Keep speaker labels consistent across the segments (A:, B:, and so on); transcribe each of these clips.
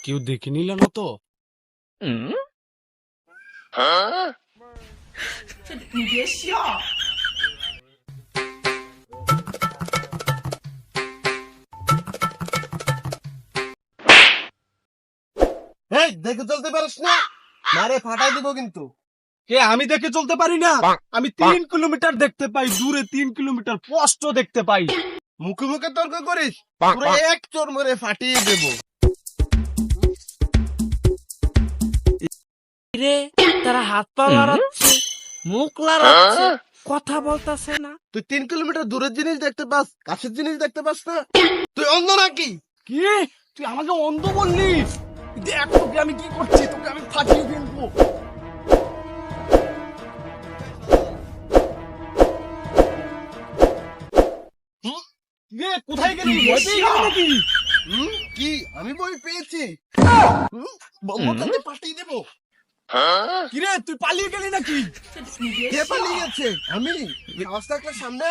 A: কেউ দেখে নিল না তো?
B: এই দেখে চলতে পারিস না, মারে ফাটাই দিব কিন্তু।
A: কে আমি দেখে চলতে পারি না? আমি 3 কিলোমিটার দেখতে পাই, দূরে 3 কিলোমিটার স্পষ্ট দেখতে পাই।
B: মুখে মুখে তর্ক করিস, পুরো এক চোর মরে ফাটিয়ে দেব।
C: রে তারা হাত পা লড়াচ্ছে, মুখ লড়াচ্ছে, কথা বলতেছে না।
B: তুই 3 কিলোমিটার দূরের জিনিস দেখতে পাস, কাছের জিনিস দেখতে পাস না? তুই অন্ধ নাকি?
A: কি তুই আমাকে অন্ধ বললি? দেখ তোকে আমি কি করছি, তোকে আমি ফাটিয়ে ফেলবো। কোথায় গেলি? ভয় পেয়ে গেলি নাকি?
B: কি আমি বই পেয়েছি, বলবো তোকে ফাটিয়ে দেব।
A: কিরে তুই পালিয়ে গেলি নাকি?
B: কে পালিয়ে গেছে? আমি সাহস থাকলে সামনে।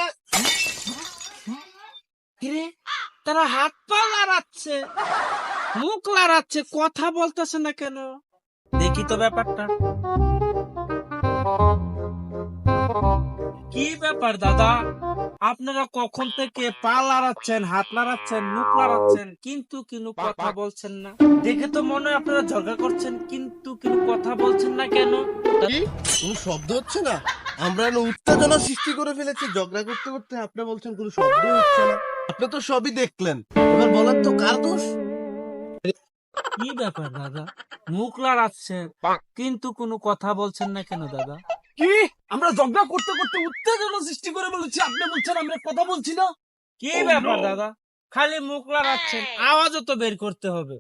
C: রে তারা হাত পা লড়াচ্ছে, মুখ লড়াচ্ছে, কথা বলতেছে না কেন? দেখি তো ব্যাপারটা কি ব্যাপার দাদা, আপনারা কখন থেকে পা লড়াচ্ছেন, হাত লড়াচ্ছেন, মুখ লড়াচ্ছেন, কিন্তু কথা বলছেন না? দেখে তো মনে হয় আপনারা ঝগড়া করছেন, কিন্তু কথা বলছেন না কেন?
B: কি কোনো শব্দ হচ্ছে না? আমরা উত্তেজনা সৃষ্টি করে ফেলেছি ঝগড়া করতে করতে, আপনি বলছেন কোনো শব্দ হচ্ছে না। আপনি তো সবই দেখলেন, এবার বলার তো কার দোষ?
C: কি ব্যাপার দাদা, মুখ লড়াচ্ছেন কিন্তু কথা বলছেন না কেন দাদা?
A: কি আমরা ঝগড়া করতে করতে উত্তেজনা সৃষ্টি করে বলেছি, আপনি বলছেন আমরা কথা বলছি না?
C: কি ব্যাপার দাদা, খালি মুখ লড়াচ্ছেন, আওয়াজও তো বের করতে হবে।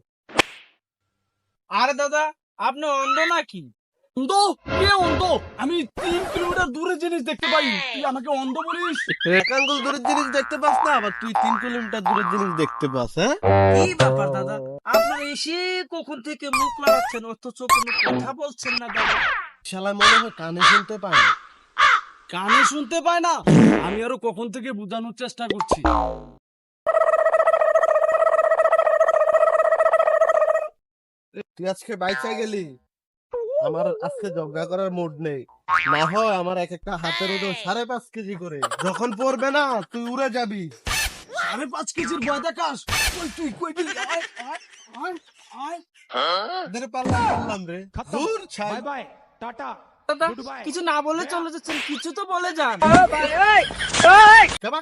C: আরে দাদা আপনি অন্ধ নাকি?
A: অন্ধ? কে অন্ধ? আমি 3 কিলোমিটার দূরে জিনিস দেখতে পাই, তুই আমাকে অন্ধ বলিস?
B: এক আঙ্গুল দূরের জিনিস দেখতে পাস না, আবার তুই 3 কিলোমিটার দূরের জিনিস দেখতে পাস? হ্যাঁ,
C: কি ব্যাপার দাদা, আপনারা এসে কখন থেকে মুখ লড়াচ্ছেন অথচ কোনো কথা বলছেন না দাদা?
B: শালা মনে হয় কানে শুনতে পায় না।
A: কানে শুনতে পায় না? আমি আরো কখন থেকে বোঝানোর চেষ্টা করছি।
B: তুই আজকে বাইচা গেলি, আমার আজকে ঝগড়া করার মুড নেই। না হয় আমার এক একটা হাতের ওজন 5.5 কেজি করে, যখন পড়বে না তুই উড়ে যাবি।
A: 5.5 কেজির ভয় দেখাস? তুই কই গেলি? আয় আয় আয় আয়।
B: পারলাম রে, দূর ছাই।
C: দাদা কিছু না বলে চলে যাচ্ছেন, কিছু তো বলে যান।
B: যাবা